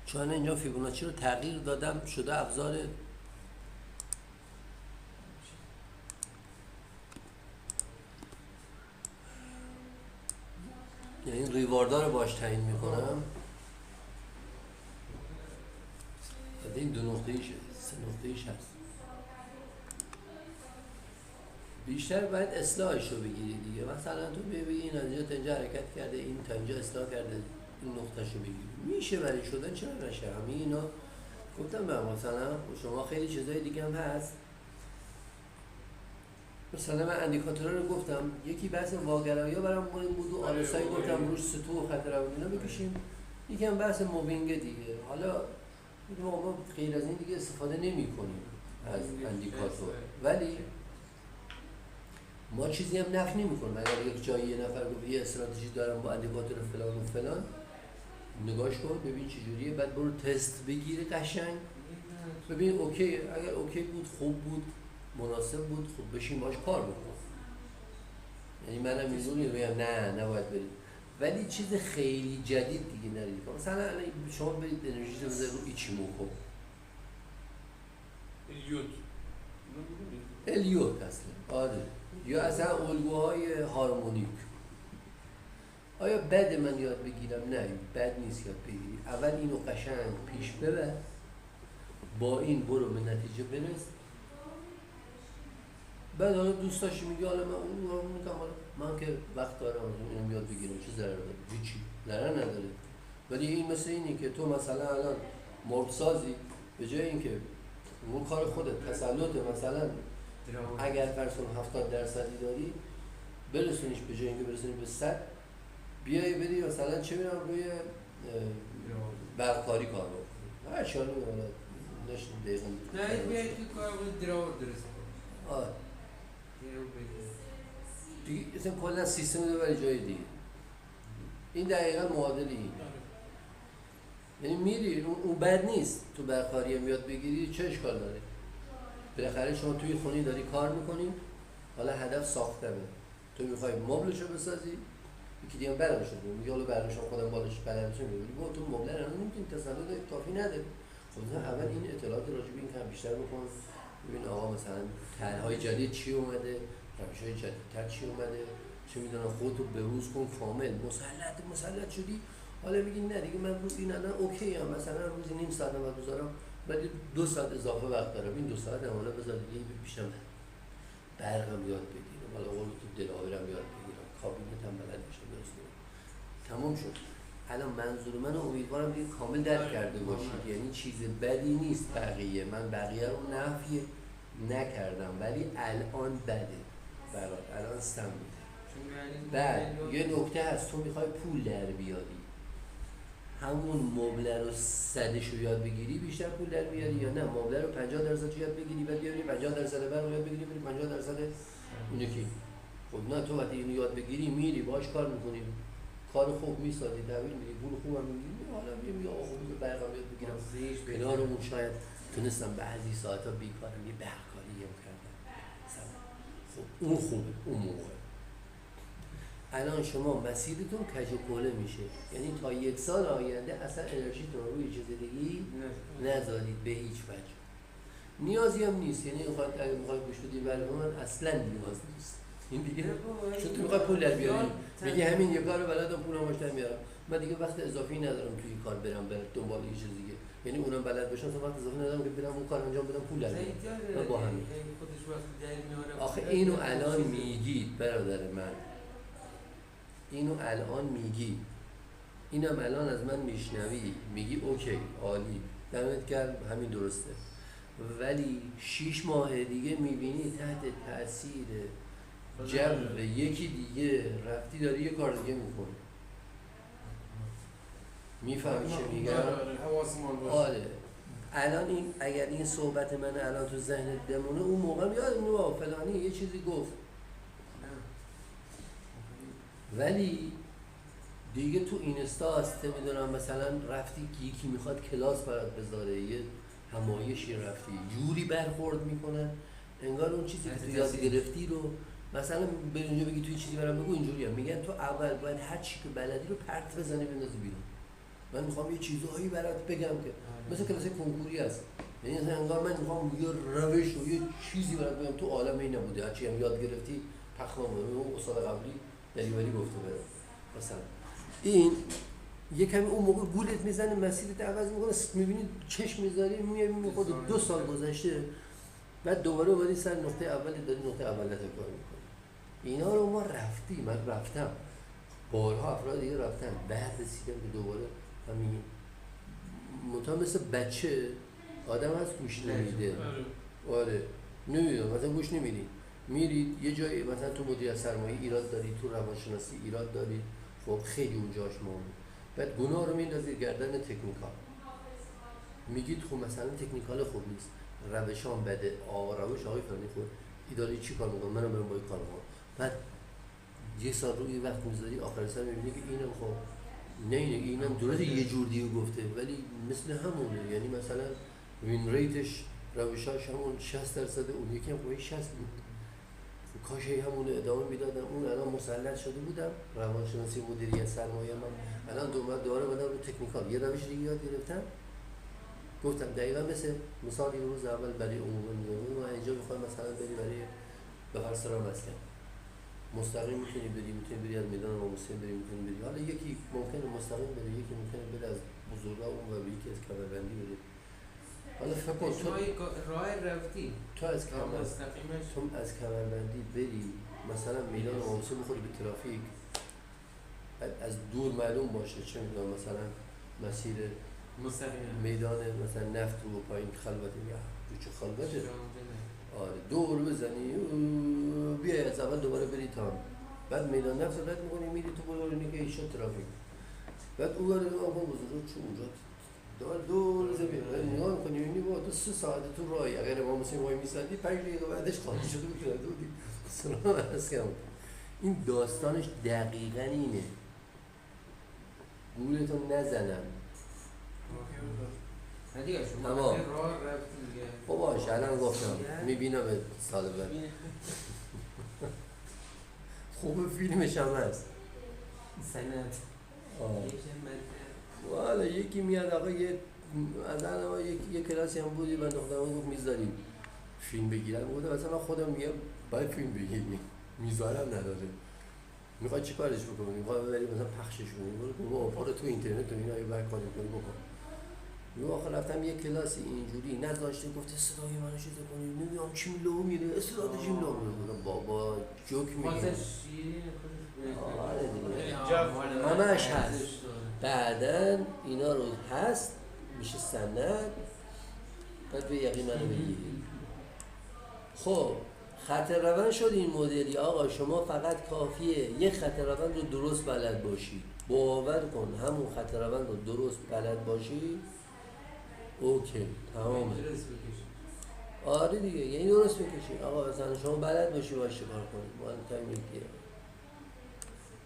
چون اینجا فیبوناچی رو تغییر دادم شده ابزار یعنی ریواردها رو باش تعیین میکنم. این 2 نقطه‌ایشه، 3 نقطه‌ایش هست. بیشتر باید اصلاحش رو بگیری دیگه. مثلا تو ببین این از اینجا تا اینجا حرکت کرده، این تا اینجا اصلاح کرده، این نقطه‌ش رو بگیری. میشه برای شدن، چرا نشه؟ همه اینا گفتم به مثلا شما خیلی چیزای دیگه هم هست. مثلا من اندیکاتورها رو گفتم، یکی بحث واگرایی‌ها برام مهم بود و آرسای گفتم روش سطوح و خط روانی اینا بکشیم. یکم بحث مووینگ دیگه. حالا ما غیر از این دیگه استفاده نمی‌کنیم از اندیکاتور، ولی ما چیزی هم نفی نمی‌کنیم. اگر یک جایی یه نفر گفت یه استراتژی دارم با اندیکاتور فلان و فلان، نگاش کن ببین چه جوریه، بعد برو تست بگیره قشنگ ببین اوکی، اگر اوکی بود، خوب بود، مناسب بود، خوب بشین باش کار بکن. یعنی منم می‌دونی بگم نه نباید برید، ولی چیز خیلی جدید دیگه نرید. مثلا شما برید انرژی رو بذارید رو ایچیموکو الیوت اصلا، آره، یا اصلا الگوهای هارمونیک. آیا بد من یاد بگیرم؟ نه بد نیست یاد بگیری. اول اینو قشنگ پیش ببر، با این برو به نتیجه برس، بعد حالا دوست داشتی میگی حالا من اون رو میگم، حالا من که وقت دارم اینو یاد بگیرم چه ضرر داره؟ هیچی ضرر نداره. ولی این مثل اینی که تو مثلا الان مرغسازی، به جای اینکه اون کار خودت تسلط مثلا اگر فرسون 70% داری برسونیش، به جای اینکه برسونی به 100 بیای بدی مثلا چه میدونم روی برقکاری کار بکنی، هر چی حالا نشون دقیقا نه بیایی توی کار بود دراور درست کن. آره دیگه اصلا کلا سیستم رو برای جای دیگه. این دقیقا معادل این. یعنی میری اون بد نیست تو برقاریه میاد بگیری، چه اشکال داره؟ بالاخره شما توی خونی داری کار میکنی، حالا هدف ساختمه، تو میخوای مبلشو بسازی، یکی دیگه برنامه‌شو میگه، میگه حالا برنامه‌شو خودم بالش بلدش میگه با تو مبل رو نمیتونی تسلط کافی نداری. خب اول این اطلاعات راجع به این کم بیشتر بکن، ببین آقا مثلا طرح‌های جدید چی اومده، روش‌های جدیدتر چی اومده، چه میدونم خودتو بروز کن کامل، مسلط شدی، حالا میگی نه دیگه من رو این الان اوکی ام، مثلا روزی نیم ساعت هم بذارم ولی 2 ساعت اضافه وقت دارم، این 2 ساعت هم حالا بذار دیگه پیشم برقم یاد بگیرم، حالا اون تو دلایرم یاد بگیرم، کابینت هم بلد بشم درست کنم. تمام شد. الان منظور من امیدوارم دیگه کامل درک کرده باشید، یعنی چیز بدی نیست بقیه، من بقیه رو نفی نکردم ولی الان بده برات، الان سم میده. بعد یه نکته هست، تو میخوای پول در بیاری، همون مبله رو صدش رو یاد بگیری بیشتر پول در بیاری، یا نه مبله رو 50% یاد بگیری بعد بیاری 50% برق یاد بگیری بری 50% اون یکی. خب نه، تو وقتی اینو یاد بگیری میری باهاش کار میکنی، کار خوب میسازی، تحویل میدی، پول خوب هم میگیری، حالا میگم آقا خوب برقم یاد بگیرم کنارمون شاید تونستم بعضی ساعتا بیکارم یه برقکاری هم کردم. خب اون خوبه اون موقع. الان شما مسیرتون کج و کوله میشه، یعنی تا 1 سال آینده اصلا انرژیتون رو روی چیز دیگه نذارید به هیچ وجه. نیازی هم نیست، یعنی اگه میخوای گوش بدی برنامه من اصلا نیاز نیست. این دیگه چون تو میخوای پول در بیاری، میگه همین یه کارو بلدم پولم باشه میارم، من دیگه وقت اضافی ندارم توی این کار برم دنبال یه چیز دیگه، یعنی اونم بلد باشم تا وقت اضافی ندارم که برم اون کار انجام بدم پول در بیارم. با همین آخه اینو الان میگید برادر من، اینو الان میگی، اینم الان از من میشنوی میگی اوکی عالی دمت گرم همین درسته، ولی 6 ماه دیگه میبینی تحت تاثیر جو یکی دیگه رفتی داری یه کار دیگه میکنی. میفهمی چه میگم؟ آره. الان این اگر این صحبت من الان تو ذهنت بمونه، اون موقع یادم فلانی یه چیزی گفت، ولی دیگه تو اینستا هست میدونم مثلا رفتی یکی میخواد کلاس برات بذاره، یه همایشی رفتی جوری برخورد میکنن انگار اون چیزی که تو یاد گرفتی رو مثلا به اونجا بگی توی چیزی برام بگو، اینجوری هم میگن تو اول باید هر چی که بلدی رو پرت بزنی بندازی بیرون. من میخوام یه چیزهایی برات بگم که مثل کلاس کنکوری است، یعنی انگار من میخوام یه روش و یه چیزی برات بگم تو عالم این نبوده، هر چی هم یاد گرفتی پخمام اون استاد قبلی دریوری گفته برام. مثلا این یه کمی اون موقع گولت میزنه، مسیرت عوض میکنه، میبینی چشم میذاری میبینی خود 2 سال گذشته، بعد دوباره اومدی سر نقطه اول داری نقطه اول کار میکنی. اینا رو ما رفتیم، من رفتم، بارها افراد دیگه رفتن، بعد رسیدم که دوباره همین مطمئن مثل بچه آدم هست گوش نمیده. آره نمیدونم مثلا گوش نمیدی، میرید یه جایی مثلا تو مدیریت سرمایه ایراد داری، تو روانشناسی ایراد داری، خب خیلی اونجاش مهمه، بعد گناه رو میندازید گردن تکنیکال، میگید خب مثلا تکنیکال خوب نیست، روشان بده، روش آقای فلانی خوب، اداره چی کار میکنه منم برم با این کار میکنم، بعد یه سال روی وقت میذاری آخر سر میبینی که اینم خب نه اینم درسته یه جور دیگه گفته ولی مثل همونه، یعنی مثلا وین ریتش روشاش همون 60%، اون یکی هم خب 60 بود، کاش همون ادامه میدادم، اون الان مسلط شده بودم روانشناسی مدیریت سرمایه، من الان دوباره بدم رو تکنیکال یه روش دیگه یاد گرفتم، گفتم دقیقا مثل مثال این روز اول برای عمومی میگم من اینجا میخوام مثلا بری برای بهار سرا مسکن مستقیم میتونی بری از میدان امام حسین بری، میتونی بری، حالا یکی ممکنه مستقیم بره، یکی ممکنه بره از بزرگا اون و یکی از کمربندی بره. حالا فکر کن تو راه رفتی تو از کمربندی بری مثلا میدان امام حسین بخوری به ترافیک، از دور معلوم باشه چه میدونم مثلا مسیر میدان مثلا نفت و پایین خلوتی یا چه خلوته، آره دور بزنی بیای از اول دوباره بری تا بعد میدان نفت رد میکنی میری تو بلورینی که ایشون ترافیک، بعد اون رو آقا بزرگ چون اونجا دور زمین نگاه میکنی میبینی با تو 3 ساعت تو راهی، اگر امام حسین وای میسادی 5 دقیقه بعدش خالی شده بود کرده بودی. سلام عرض کنم. این داستانش دقیقاً اینه، گولتون نزنم. نه دیگه شما تمام. راه رفتی دیگه. خب باشه الان گفتم میبینم سال بعد. خوب فیلمش هم هست. سند. والا یکی میاد آقا یه از الان یه کلاسی هم بودی من دخترم گفت میذاریم فیلم بگیرم گفتم مثلا من خودم میگم باید فیلم بگیریم میذارم نداره میخواد چی کارش بکنی میخواد ببری مثلا پخشش کنی برو تو اینترنت و اینا یه بک کنی بکن یه آخر رفتم یه کلاسی اینجوری نذاشته گفته صدای منو چیز کنی نمیدونم چیم لو میره استعداد چیم لو میره بابا جوک میگه آره دیگه همش هست بعدن اینا رو هست میشه سند بعد به یقین منو بگیری. خب خط روند شد این مدلی آقا شما فقط کافیه یه خط روند رو درست بلد باشی باور کن همون خط روند رو درست بلد باشی اوکی تمامه. آره دیگه یعنی درست بکشی آقا مثلا شما بلد باشی باشه کار کنی مال تایم میگیره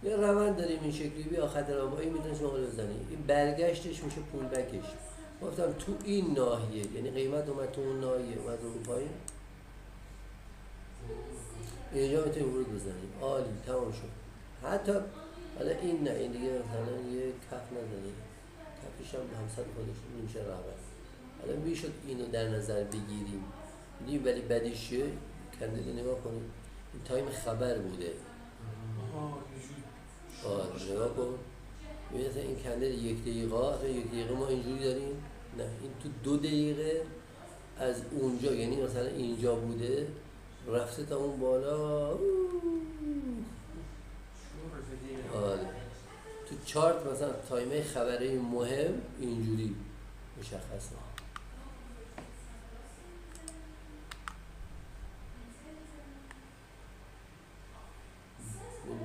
یه روند داریم این شکلی بیا خط روند با این میتونی شما بزنی این برگشتش میشه پول بکش گفتم تو این ناحیه یعنی قیمت اومد تو اون ناحیه اومد رو پایین اینجا میتونی ورود بزنی عالی تمام شد. حتی حالا این نه این دیگه مثلا یه کف نزنی کفش هم همسط خودش نمیشه روند حالا میشد اینو در نظر بگیریم میدونی ولی بدیش چیه کندیل نگاه کنید این تایم خبر بوده نگاه کن می‌بینید این کندل یک دقیقه ما اینجوری داریم نه این تو 2 دقیقه از اونجا یعنی مثلا اینجا بوده رفته تا اون بالا آره تو چارت مثلا تایمه خبره مهم اینجوری مشخصه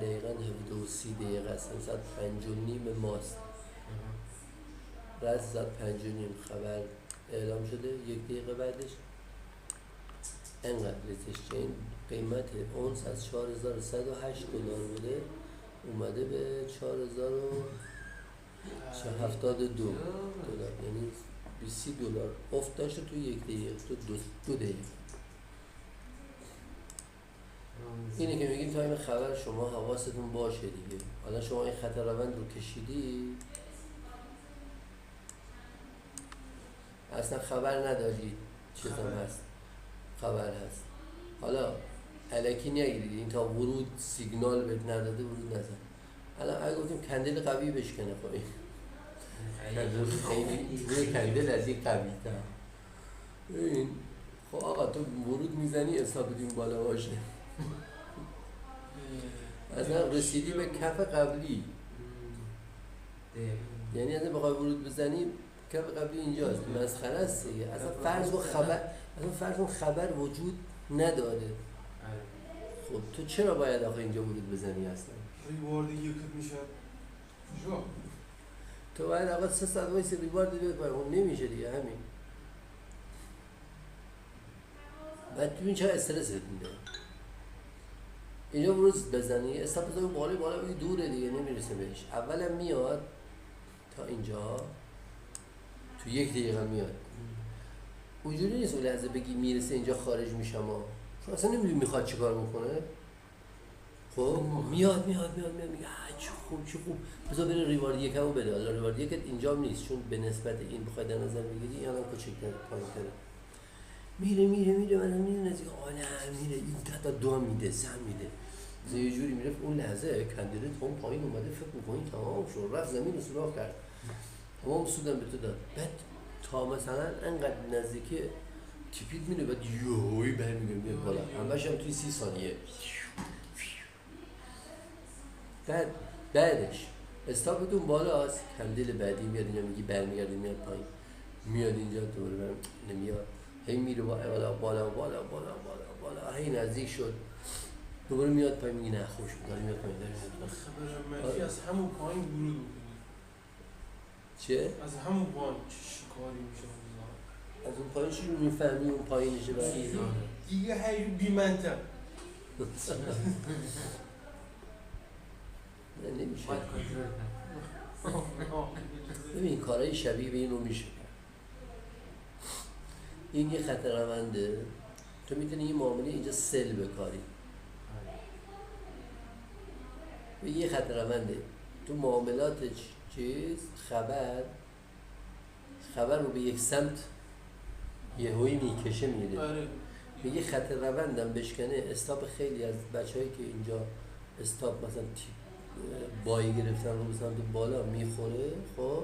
دقیقاً 30 دقیقه است ساعت 5:30 ماست رأس ساعت 5:30 خبر اعلام شده 1 دقیقه بعدش انقدر ریتشین قیمت اونس از 4108 دلار بوده اومده به 4072 دلار یعنی 20 دلار افت داشته تو 1 دقیقه تو 2 دقیقه اینه که میگیم تایم خبر شما حواستون باشه دیگه حالا شما این خط روند رو کشیدی اصلا خبر نداری چیزم هست خبر هست حالا الکی نگیرید این تا ورود سیگنال بهت نداده ورود نزن الان اگه گفتیم کندل قوی بشکنه خب این کندل از یک قوی تر این خب آقا تو ورود میزنی حساب بدیم بالا باشه اصلا رسیدی به کف قبلی یعنی اصلا بخوای ورود بزنی کف قبلی اینجاست مسخره است دیگه اصلا فرض و خبر وجود نداره خب تو چرا باید آخه اینجا ورود بزنی اصلا ریوارد یکت میشه جو تو باید آقا 3 ساعت وایس ریوارد بیاد پایین اون نمیشه دیگه همین بعد ببین چقدر استرست میده اینجا ورود بزنی استاپ بزنی بالا بگی دوره دیگه نمیرسه بهش اولا میاد تا اینجا تو 1 دقیقه میاد اونجوری نیست اون لحظه بگی میرسه اینجا خارج میشم شما اصلا نمیدونی میخواد چیکار بکنه خب میاد میگه چه خوب بذار بره ریوارد یکمو بده حالا ریوارد یکت اینجا نیست چون به نسبت این بخوای در نظر بگیری اینا کوچیک‌تر پایین‌تره میره من میدونم از میره این تا 2 میده 3 میده یه جوری میره اون لحظه کندیدت اون پایین اومده فکر می‌کنی تمام شد رفت زمین رو سوراخ کرد تمام سودم به تو داد بعد تا مثلا انقدر نزدیک تیپیت میره بعد یوهی برمیگرده میاد بالا همش هم توی 30 ثانیه بعدش استاپتون بالاست کندل بعدی میاد اینجا میگی برمیگرده میاد پایین میاد اینجا دوباره نمیاد هی میره بالا هی نزدیک شد دوباره میاد پایین میگی نه خوش داره میاد پایین خبر منفی از همون پایین ورود بکنی چه؟ از همون پایین چه کاری میشه از اون پایینش رو میفهمی اون پایینشه دیگه هی بی منطق نه نمیشه ببین کارهای شبیه به این رو میشه. این یه خط رونده، تو میتونی یه معامله اینجا سل بکاری. یه خط رونده تو معاملات چیز خبر رو به یک سمت یهویی میکشه میره. به یه خط روندم بشکنه. استاپ خیلی از بچه‌هایی که اینجا استاپ مثلا بایی گرفتن رو به سمت بالا میخوره، خب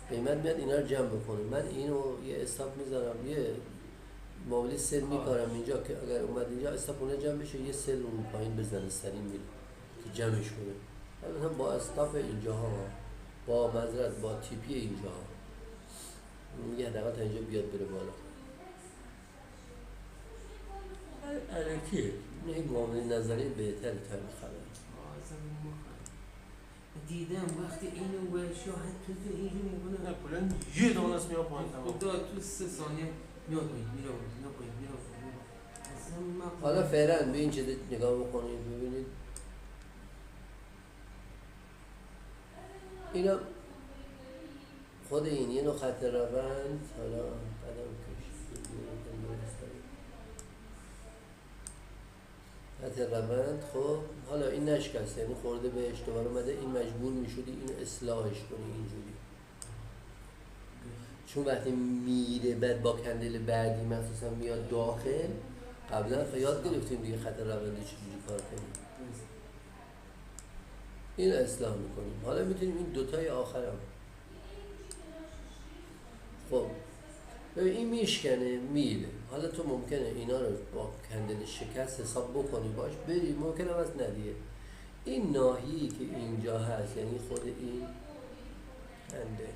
قیمت میاد اینا رو جمع بکنه. من اینو یه استاپ میذارم، یه معامله سل میکارم اینجا که اگر اومد اینجا استاپ اون جمع بشه، یه سل رو پایین بزنه سریع میره که جمعش کنه. مثلا با استاپ اینجاها، با معذرت با تیپی اینجاها میگه حداقل تا اینجا بیاد بره بالا. الکیه این معامله نظری بهتری تا این خبر. دیدم وقتی اینو ورشا حتی تو اینجا میکنه نه کلن یه دانه است میاد پایین تمام. خدا تو 3 ثانیه میاد پایین میره. حالا فعلا به این چیز نگاه بکنید ببینید اینا خود این یه نوع خط روند. حالا قدم خط روند. خب حالا این نشکسته، یعنی خورده بهش دوباره اومده، این مجبور میشدی این اصلاحش کنی اینجوری، چون وقتی میره بعد با کندل بعدی مخصوصا میاد داخل. قبلا یاد گرفتیم دیگه خط روندی چجوری کار کنیم. این اصلاح میکنیم. حالا میتونیم این دوتای آخرم، خب ببین این میشکنه میره. حالا تو ممکنه اینا رو با کندل شکست حساب بکنی باش بری، ممکنه هم از ندیه. این ناحیه‌ای که اینجا هست یعنی خود این کنده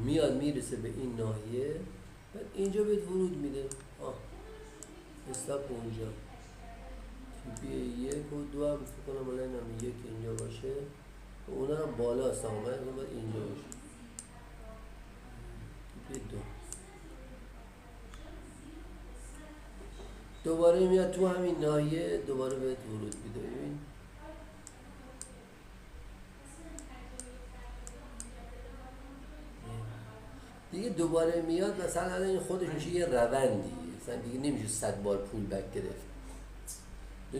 میاد میرسه به این ناحیه، بعد اینجا بهت ورود میده. استاپ اونجا تیپی 1 و 2 هم فکر کنم الان هم 1 اینجا باشه، اونا هم بالا هست آمد باید اینجا باشه. تیپی 2 دوباره میاد تو همین ناحیه، دوباره بهت ورود میده. ببین دیگه دوباره میاد، مثلا این خودش میشه یه روندی، مثلا دیگه نمیشه 100 بار پول بک گرفت،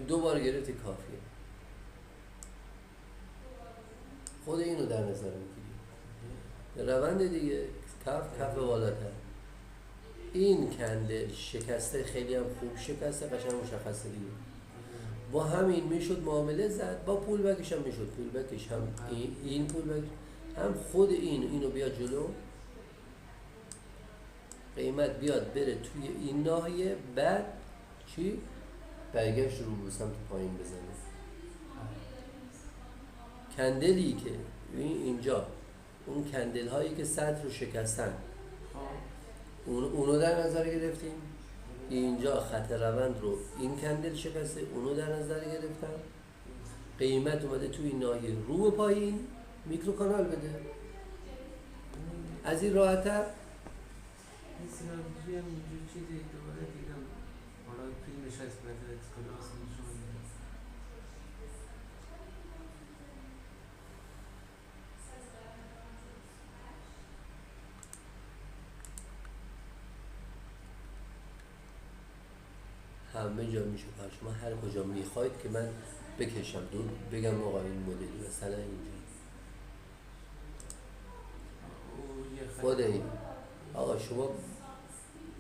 2 بار گرفتی کافیه. خود اینو در نظر میگیری، روند دیگه کف بالاتر. این کندل شکسته، خیلی هم خوب شکسته، قشنگ مشخصه دیگه. با همین میشد معامله زد، با پول بکش هم میشد پول بکش، هم این پول بکش، هم خود اینو بیاد جلو، قیمت بیاد بره توی این ناحیه، بعد چی؟ برگشت رو به سمت پایین بزنه. کندلی که اینجا اون کندل هایی که سطح رو شکستن اونو در نظر گرفتیم. اینجا خط روند رو این کندل شکسته، اونو در نظر گرفتم. قیمت اومده توی این ناحیه رو به پایین، میکرو کانال بده. از این راحت‌تر این سینالوژی هم اینجور چیزی دوباره دیدم حالا فیلمش هست برای کلاس نشون میده. همه جا میشه کار. شما هر کجا میخواید که من بکشم دور بگم آقا این مدلی مثلا اینجا خود این آقا شما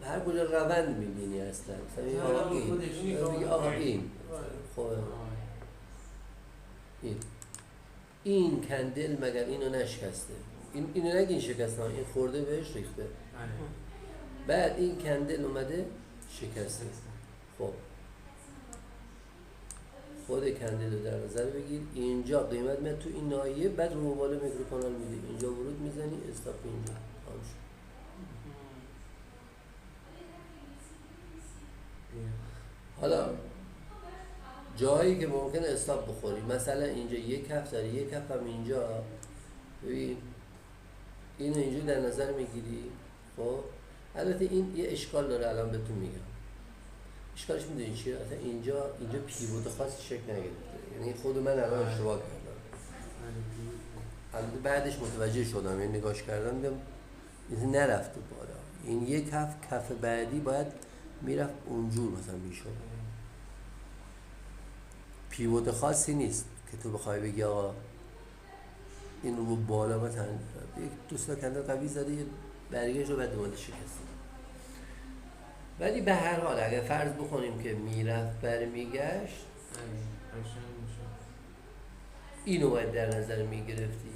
هر کجا روند میبینی اصلا مثلا آقا این بگی آقا این خب این کندل مگر اینو نشکسته، اینو نگین شکسته، این خورده بهش ریخته، بعد این کندل اومده شکسته. خب خود کندل رو در نظر بگیر. اینجا قیمت میاد تو این ناحیه، بعد رو بالا میکرو کانال میدی، اینجا ورود میزنی، استاپ اینجا تمام شد. حالا جایی که ممکنه استاپ بخوری، مثلا اینجا یک کف داری، یک کف هم اینجا، ببین اینو اینجا در نظر میگیری. خب البته این یه اشکال داره، الان بهتون میگم اشکالش. میدونی چیه؟ اینجا پیوت خاصی شکل نگرفته، یعنی خود من الان اشتباه کردم. البته بعدش متوجه شدم، یعنی نگاش کردم دیدم این نرفته بالا، این یک کف بعدی باید میرفت اونجور مثلا میشد. پیوت خاصی نیست که تو بخوای بگی آقا این رو بالا مثلا یک دوست کندر قوی زده یه برگشت رو بعد دوباره شکست. ولی به هر حال اگر فرض بکنیم که میرفت برمیگشت، اینو باید در نظر میگرفتی.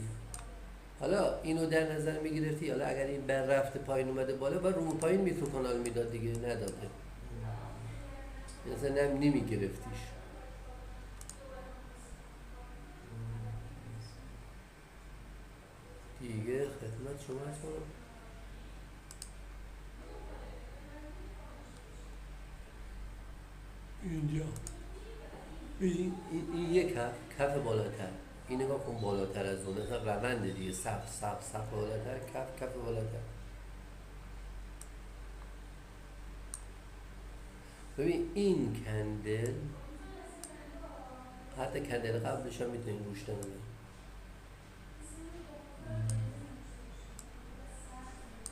حالا اینو در نظر میگرفتی، حالا اگر این بر رفته پایین اومده بالا باید رو پایین میکروکانال میداد دیگه، نداده مثلا نمیگرفتیش. دیگه خدمت شما هستم. اینجا این یک کف بالاتر، این نگاه کن بالاتر از اون، مثلا روند دیگه سقف بالاتر، کف بالاتر. ببین این کندل، حتی کندل قبلش هم میتونیم روش تنونیم.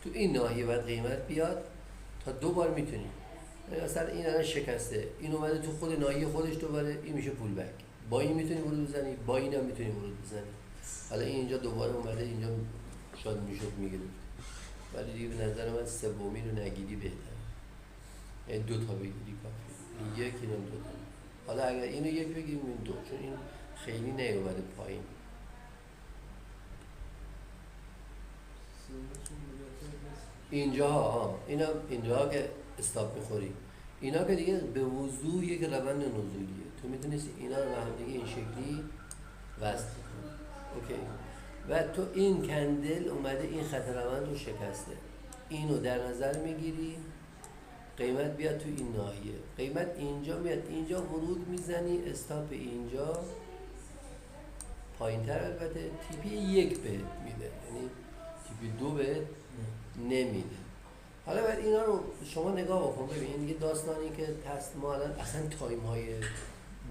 تو این ناحیه باید قیمت بیاد تا 2 بار میتونیم. مثلا این الان شکسته، این اومده تو خود ناحیه خودش دوباره، این میشه پول بک. با این میتونی ورود بزنی، با این هم میتونی ورود بزنی. حالا این اینجا دوباره اومده، اینجا شاید میشد میگرفت، ولی دیگه به نظر من سومی رو نگیری بهتره. یعنی 2 تا بگیری کافیه، یک اینم 2 تا. حالا اگر اینو یک بگیریم این 2، چون این خیلی نیومده پایین. اینجاها اینجاها که استاپ میخوری، اینا که دیگه به وضوح یک روند نزولیه. تو میتونستی اینا رو به هم دیگه این شکلی وصل کنی. اوکی. و تو این کندل اومده این خط روند رو شکسته، اینو در نظر میگیری، قیمت بیاد تو این ناحیه، قیمت اینجا میاد، اینجا ورود میزنی، استاپ اینجا پایین تر، البته تیپی 1 بهت میده، یعنی تیپی 2 بهت نمیده. حالا باید اینا رو شما نگاه بکن، ببین دیگه داستانی که هست، ما الان اصلا تایم های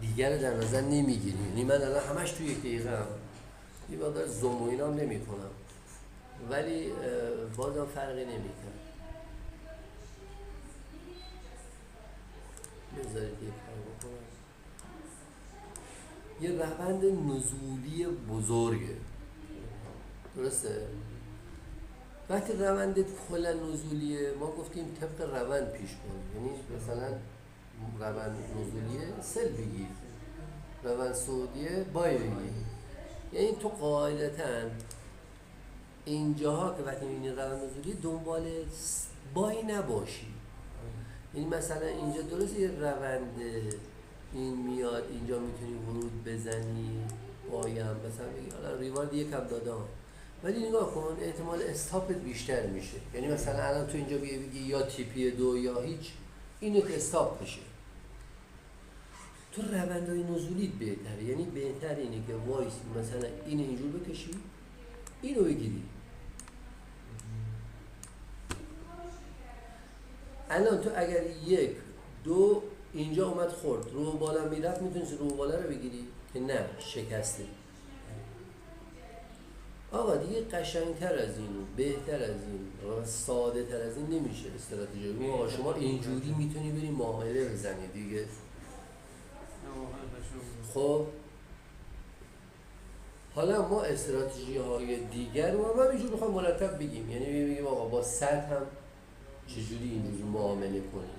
دیگر رو در نظر نمیگیریم. یعنی من الان همش تو 1 دقیقه هم یه مقدار زوم و اینا هم نمی کنم، ولی بازم فرقی نمی کنم. بذارید یک کار بکنم. یه روند نزولی بزرگه، درسته؟ وقتی روند کلا نزولیه، ما گفتیم طبق روند پیش کن. یعنی مثلا روند نزولیه سل بگیر، روند صعودیه بای بگیر. یعنی تو قاعدتاً اینجاها که وقتی می‌بینی روند نزولیه دنبال بای نباشی. یعنی مثلا اینجا درسته یه روند این میاد، اینجا میتونی ورود بزنی، بایم مثلا بگی حالا ریوارد یکم دادم، ولی نگاه کن احتمال استاپت بیشتر میشه. یعنی مثلا الان تو اینجا بگی یا تیپی 2 یا هیچ، اینو که استاپ بشه. تو روندهای نزولیت بهتره، یعنی بهتر اینه که وایس مثلا این اینجور بکشی، اینو بگیری. الان تو اگر 1 2 اینجا اومد خورد، رو بالا میرفت، میتونستی رو بالا رو بگیری که نه، شکسته. آقا دیگه قشنگتر از این، بهتر از این و ساده تر از این نمیشه استراتژی. آقا شما اینجوری میتونی بری معامله بزنی دیگه. خب حالا ما استراتژی های دیگر رو هم اینجور میخوام مرتب بگیم، یعنی بگیم آقا با صد هم چجوری اینجوری معامله کنیم.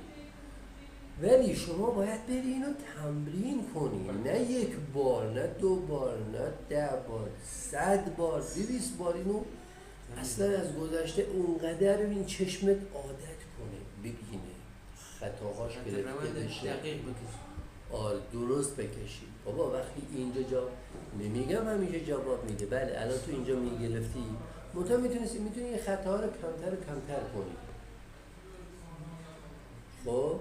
ولی شما باید بری اینو تمرین کنی، نه 1 بار، نه 2 بار، نه 10 بار، 100 بار، 200 بار. اینو اصلا از گذشته اونقدر این چشمت عادت کنه، ببینه خطاهاش گرفته بشه، آره درست بکشی. بابا وقتی اینجا جا نمیگم همیشه جواب میده، بله الان تو اینجا میگرفتی، منتها میتونی این خطاها رو کمتر کنی. خب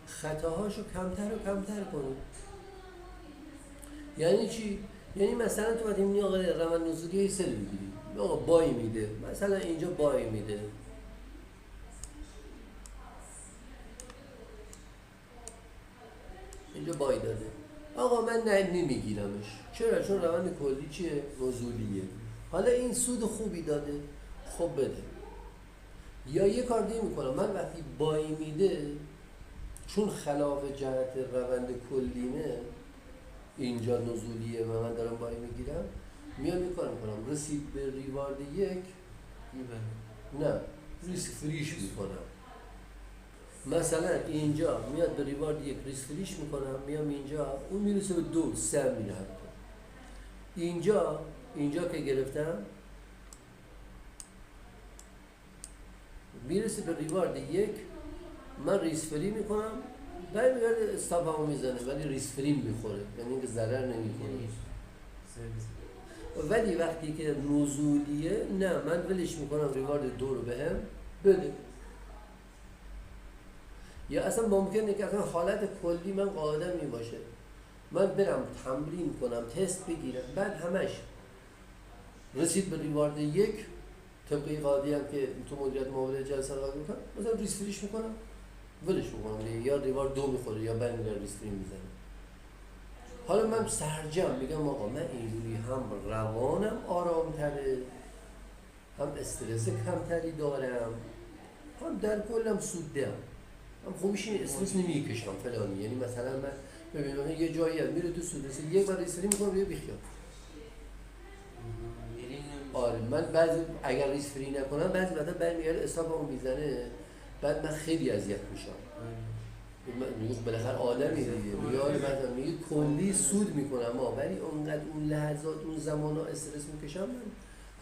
خطاهاشو کمتر کنی. یعنی چی؟ یعنی مثلا تو وقتی میگی آقا روند نزولی سل بگیری، آقا بای میده، مثلا اینجا بای میده، اینجا بای داده، آقا من نمیگیرمش. چرا؟ چون روند کلی چیه؟ نزولیه. حالا این سود خوبی داده، خب بده. یا یه کار دیگه میکنم، من وقتی بای میده چون خلاف جهت روند کلینه اینجا نزولیه و من دارم بای میگیرم، میام یه کار میکنم، رسید به ریوارد یک نه ریسک فریش میکنم. مثلا اینجا میاد به ریوارد یک ریسک فریش میکنم، میام اینجا اون میرسه به 2 3 میره حتی. اینجا که گرفتم میرسه به ریوارد یک، من ریسک فری میکنم، بعد میگرده استاپ همو میزنه ولی ریسک فری میخوره، یعنی اینکه ضرر نمیکنه. ولی وقتی که نزولیه نه، من ولش میکنم ریوارد 2 رو بهم بده. یا اصلا ممکنه که اصلا حالت کلی من قاعده می باشه، من برم تمرین کنم، تست بگیرم، بعد همش رسید به ریوارد یک، طبقی قاعده هم که تو مدیریت معامله جلسه قاعده میکنم، مثلا ریسک فریش میکنم، ولش میکنم، یا ریوارد 2 میخوره یا برمیگرده ریسک فری میزنه. حالا من سرجم میگم آقا من اینجوری هم روانم آرامتره، هم استرس کمتری دارم، هم در کلم سودم، هم خوبیش این استرس نمیکشم فلانی. یعنی مثلا من ببینم یه جایی هست میره تو سودرس یک بار ریسک فری میکنم یه بیخیال. آره من بعضی اگر ریسک فری نکنم بعضی وقتا برمیگرده استاپمو میزنه، بعد من خیلی اذیت میشم. میگه بالاخره آدمی دیگه، میاد مثلا میگه کلی سود میکنم ولی اونقدر اون لحظات اون زمانا استرس میکشم، من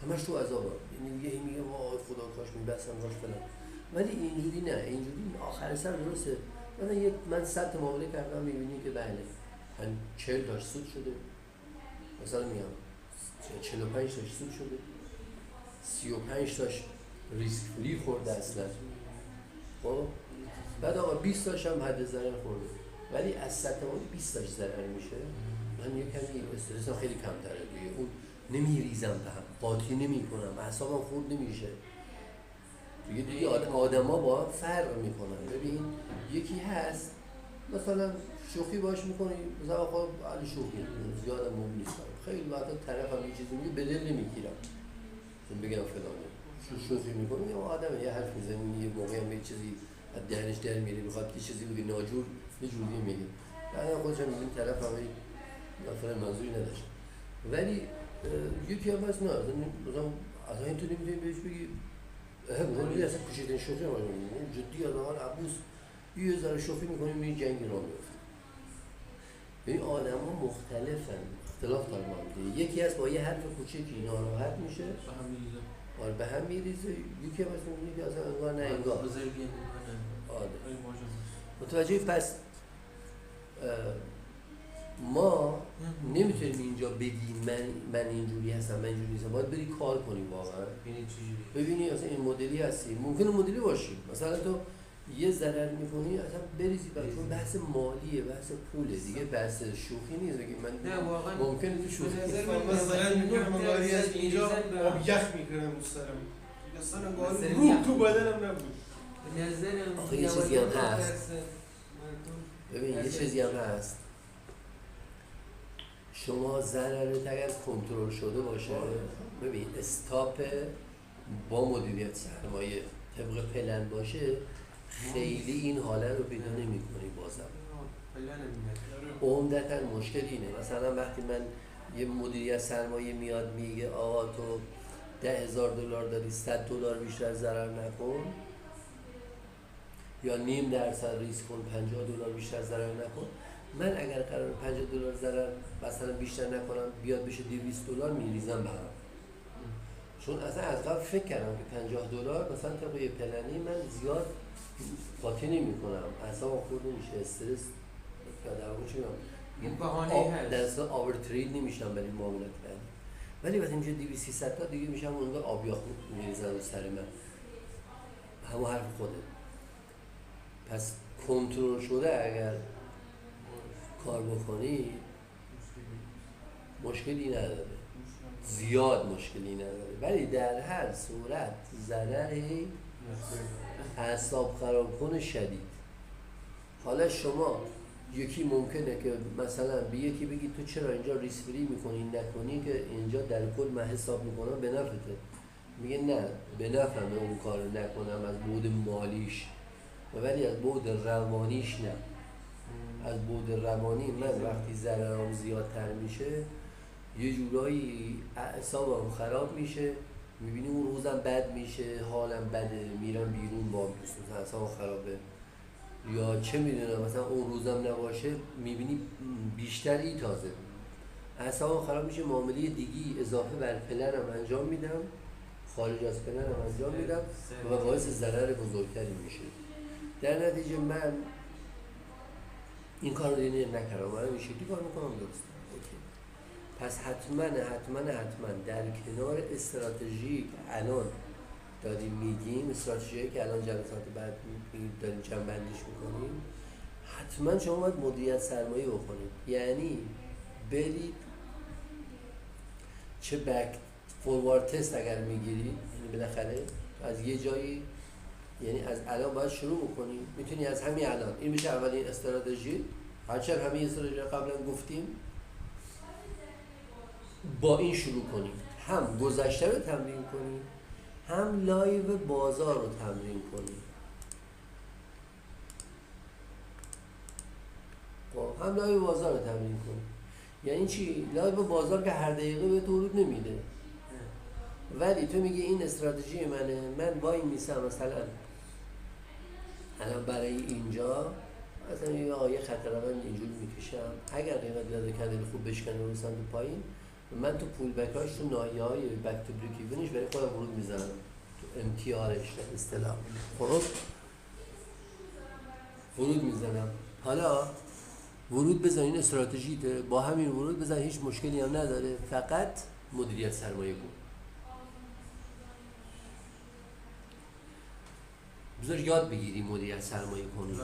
همش تو عذابم. یعنی میگه وای خدا کاش میبستم کاش فلان. ولی اینجوری نه، اینجوری آخر سر درسته. من 100 تا معامله کردم میبینی که بله 40 تاش سود شده، مثلا میگم 45 تاش سود شده، 35 تاش ریسک فری خورده اصلا. خب بعد آقا 20 تاش هم حد ضرر خورده، ولی از 100 تا 20 تاش ضرر میشه، من یه کمی استرسم خیلی کمتره دیگه، اون نمیریزم به هم، قاطی نمیکنم، اعصابم خورد نمیشه دیگه. آدما با فرق میکنن. ببین یکی هست مثلا شوخی باش میکنی، مثلا آقا علی شوخی زیادم مهم نیست، خیلی وقتا طرفم یه چیزی میگه به دل نمیگیرم، بگم فلانه شوخی میکنی، یا آدم یه حرف میزنی یه موقعی هم یه چیزی از دهنش در میره، میخواد یه چیزی بگه ناجور یه جوری میگه، بعدا خودش هم این طرف هم مثلا منظوری نداشت. ولی یکی هم هست نه اصلا این تو نمیتونی بهش بگی اون اصلا کشیدن شوخی هم جدی آدمان عبوس یه ذره شوخی میکنیم این جنگی را میفته. این آدم ها مختلفن، اختلاف دارن. یکی هست با یه حرف کوچیکی ناراحت میشه به هم میریزه، یکی هم هست میبینی که اصلا انگار نه انگار متوجه. پس ما نمیتونیم اینجا بگیم من اینجوری هستم من اینجوری نیستم، باید بری کار کنیم واقعا ببینی اصلا این مدلی هستی، ممکنه مدلی باشی مثلا تو یه ضرر میکنی اصلا بریزی چون بحث مالیه، بحث پوله دیگه، بحث شوخی نیست که من ممکنه تو شوخی مثلا میگم گاری از اینجا آب یخ میکنم دوست دارم اصلا گاری روح تو بدنم نبود. آخه یه چیزی هم هست، ببین یه چیزی هم هست، شما ضررت اگر کنترل شده باشه، ببین استاپ با مدیریت سرمایه طبق پلن باشه خیلی این حاله رو پیدا نمی‌کنی. بازم عمدتاً مشکل اینه، مثلا وقتی من یه مدیریت سرمایه میاد میگه آقا تو $10,000 داری $100 بیشتر ضرر نکن، یا 0.5% ریسک کن $50 بیشتر ضرر نکن، من اگر قرار $50 ضرر مثلا بیشتر نکنم بیاد بشه $200 میریزم به هم، چون اصلا از قبل فکر کردم که $50 مثلا طبق یه پلنی من زیاد قاطی نمی کنم، اعصابم خورد نمیشه، استرس در واقع چی میگم این بهانه هست، در اصلا آور ترید نمیشم برای معاملات بعدی. ولی وقتی میشه 200 تا دیگه میشم اونجا آبیاخ میریزن رو سر من، همون حرف خوده. پس کنترل شده اگر کار بکنی مشکلی نداره، زیاد مشکلی نداره، ولی در هر صورت ضرری اعصاب خراب کنه شدید. حالا شما یکی ممکنه که مثلا به یکی بگی تو چرا اینجا ریسفری میکنی نکنی که اینجا در کل من حساب میکنم به نفته، میگه نه به نفعم اون کار نکنم از بعد مالیش، ولی از بعد روانیش نه. از بعد روانی من وقتی ضررم زیادتر میشه یه جورایی اعصابم خراب میشه، میبینی اون روزم بد میشه، حالم بده، میرم بیرون با دوستم اعصابم خرابه، یا چه میدونم مثلا اون روزم نباشه میبینی بیشتری تازه اعصابم خراب میشه، معامله دیگی اضافه بر پلنم انجام میدم، خارج از پلنم انجام میدم و باعث ضرر بزرگتری میشه. در نتیجه من این کار رو دیگه نکردم، من این شکلی کار میکنم درست. پس حتما در کنار استراتژی که الان داریم میگیم، استراتژی که الان جلسات بعد داریم جمع بندیش میکنیم، حتما شما باید مدیریت سرمایه بکنید. یعنی برید چه بک فوروارد تست اگر میگیرید، یعنی بالاخره از یه جایی، یعنی از الان باید شروع بکنید. میتونی از همین الان، این میشه اولین استراتژی، هرچند همین استراتژی قبلا گفتیم، با این شروع کنید. هم گذشته رو تمرین کنید، هم لایو بازار رو تمرین کنید. هم لایو بازار رو تمرین کنید. یعنی چی؟ لایو بازار که هر دقیقه به تو ورود نمیده، ولی تو میگی این استراتژی منه، من وای میسم مثلا الان برای اینجا مثلا یه خط روند اینجوری میکشم، اگر قیمت داده کندل خوب بشکنه رو سمت پایین، من تو پول بکاش تو ناحیه‌های بک تو بریک ایونش برای خودم ورود میزنم، تو امتیارش در اصطلاح خب ورود میزنم. حالا ورود بزنین استراتژیته، با همین ورود بزن، هیچ مشکلی هم نداره، فقط مدیریت سرمایه کن. بذار یاد بگیری مدیریت سرمایه کنی.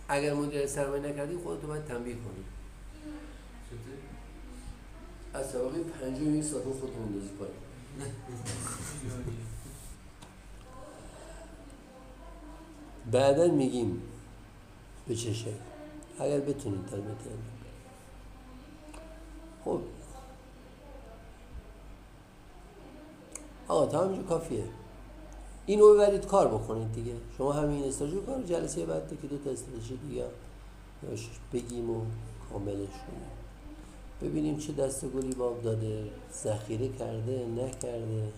اگر مدیریت سرمایه نکردی خودتو باید تنبیه کنی. از طبقه پنجم این ساعت خودتو مندازی پایین. بعدا میگیم به چه شکل اگر بتونید در میتونید. خب آقا تا همینجا کافیه، اینو ببرید کار بکنید دیگه. شما همین استراتژی کار، جلسه بعد که دو تا استراتژی دیگه بگیم و کاملش کنیم، ببینیم چه دستگلی باب داده، ذخیره کرده نکرده.